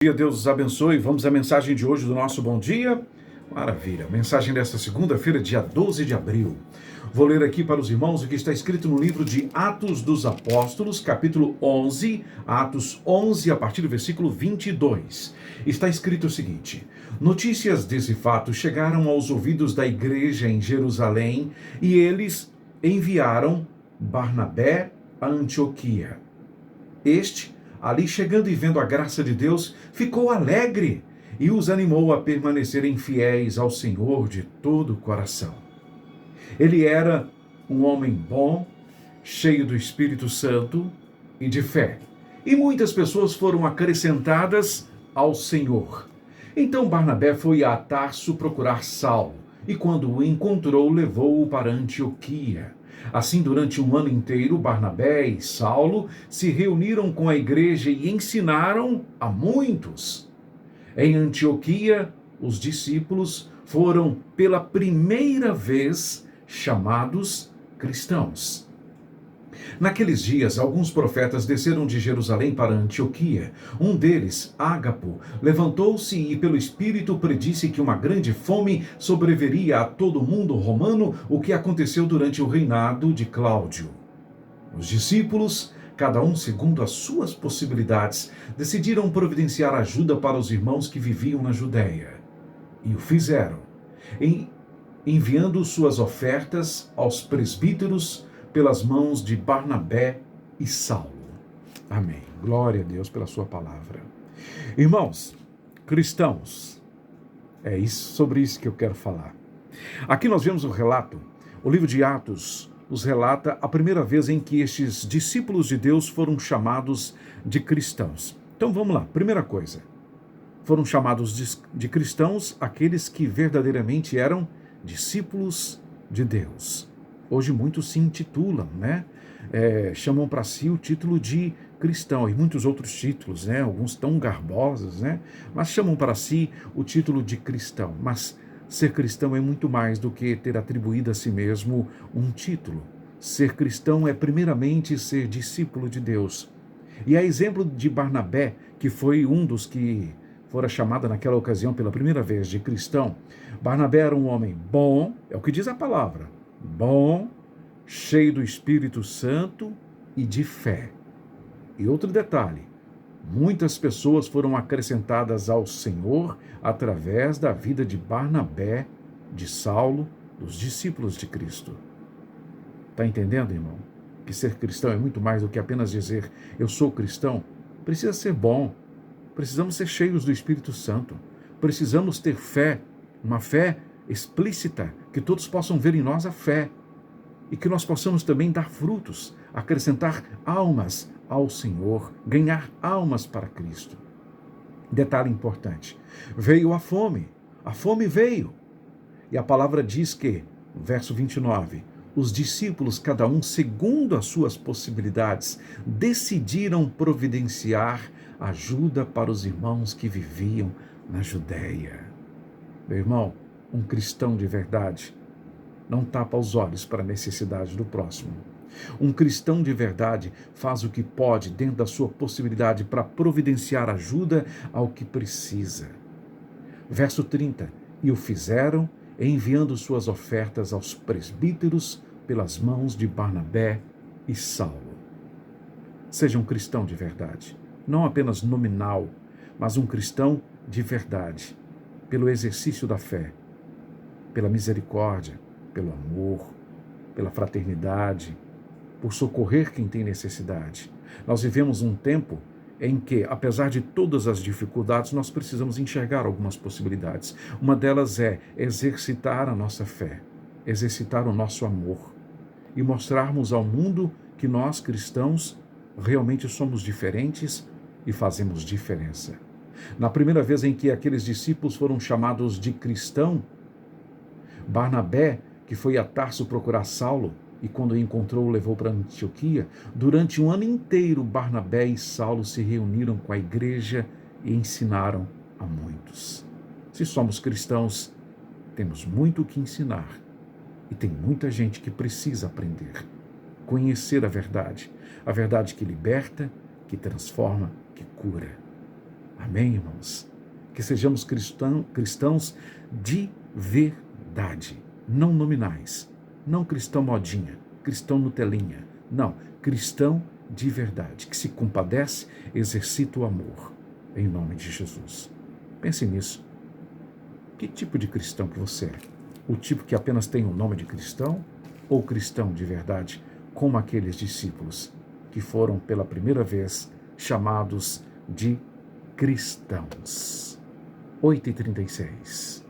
Dia, Deus os abençoe. Vamos à mensagem de hoje do nosso Bom Dia. Maravilha. Mensagem desta segunda-feira, dia 12 de abril. Vou ler aqui para os irmãos o que está escrito no livro de Atos dos Apóstolos, capítulo 11, Atos 11, a partir do versículo 22. Está escrito o seguinte: Notícias desse fato chegaram aos ouvidos da igreja em Jerusalém e eles enviaram Barnabé a Antioquia. Ali chegando e vendo a graça de Deus, ficou alegre e os animou a permanecerem fiéis ao Senhor de todo o coração. Ele era um homem bom, cheio do Espírito Santo e de fé, e muitas pessoas foram acrescentadas ao Senhor. Então Barnabé foi a Tarso procurar Saulo, e quando o encontrou, levou-o para Antioquia. Assim, durante um ano inteiro, Barnabé e Saulo se reuniram com a igreja e ensinaram a muitos. Em Antioquia, os discípulos foram pela primeira vez chamados cristãos. Naqueles dias, alguns profetas desceram de Jerusalém para Antioquia. Um deles, Ágapo, levantou-se e pelo Espírito predisse que uma grande fome sobreviria a todo o mundo romano, o que aconteceu durante o reinado de Cláudio. Os discípulos, cada um segundo as suas possibilidades, decidiram providenciar ajuda para os irmãos que viviam na Judéia. E o fizeram, enviando suas ofertas aos presbíteros pelas mãos de Barnabé e Saulo. Amém. Glória a Deus pela sua palavra. Irmãos, cristãos, sobre isso que eu quero falar. Aqui nós vemos o relato, o livro de Atos nos relata a primeira vez em que estes discípulos de Deus foram chamados de cristãos. Então vamos lá, primeira coisa. Foram chamados de cristãos aqueles que verdadeiramente eram discípulos de Deus. Hoje muitos se intitulam, chamam para si o título de cristão e muitos outros títulos, alguns tão garbosos, mas chamam para si o título de cristão. Mas ser cristão é muito mais do que ter atribuído a si mesmo um título. Ser cristão é primeiramente ser discípulo de Deus. E a exemplo de Barnabé, que foi um dos que fora chamado naquela ocasião pela primeira vez de cristão, Barnabé era um homem bom, é o que diz a palavra, bom, cheio do Espírito Santo e de fé. E outro detalhe, muitas pessoas foram acrescentadas ao Senhor através da vida de Barnabé, de Saulo, dos discípulos de Cristo. Está entendendo, irmão? Que ser cristão é muito mais do que apenas dizer, eu sou cristão. Precisa ser bom, precisamos ser cheios do Espírito Santo, precisamos ter fé, uma fé explícita, que todos possam ver em nós a fé, e que nós possamos também dar frutos, acrescentar almas ao Senhor, ganhar almas para Cristo. Detalhe importante, veio a fome veio, e a palavra diz que, verso 29, os discípulos, cada um segundo as suas possibilidades, decidiram providenciar ajuda para os irmãos que viviam na Judéia. Meu irmão, um cristão de verdade não tapa os olhos para a necessidade do próximo. Um cristão de verdade faz o que pode dentro da sua possibilidade para providenciar ajuda ao que precisa. Verso 30, e o fizeram enviando suas ofertas aos presbíteros pelas mãos de Barnabé e Saulo. Seja um cristão de verdade, não apenas nominal, mas um cristão de verdade, pelo exercício da fé, pela misericórdia, pelo amor, pela fraternidade, por socorrer quem tem necessidade. Nós vivemos um tempo em que, apesar de todas as dificuldades, nós precisamos enxergar algumas possibilidades. Uma delas é exercitar a nossa fé, exercitar o nosso amor e mostrarmos ao mundo que nós, cristãos, realmente somos diferentes e fazemos diferença. Na primeira vez em que aqueles discípulos foram chamados de cristão, Barnabé, que foi a Tarso procurar Saulo, e quando o encontrou, o levou para Antioquia, durante um ano inteiro, Barnabé e Saulo se reuniram com a igreja e ensinaram a muitos. Se somos cristãos, temos muito o que ensinar, e tem muita gente que precisa aprender, conhecer a verdade que liberta, que transforma, que cura. Amém, irmãos? Que sejamos cristãos de verdade, não nominais, não cristão modinha, cristão Nutelinha, não, cristão de verdade, que se compadece, exercita o amor, em nome de Jesus. Pense nisso. Que tipo de cristão que você é? O tipo que apenas tem o nome de cristão ou cristão de verdade, como aqueles discípulos que foram pela primeira vez chamados de cristãos? 8h36.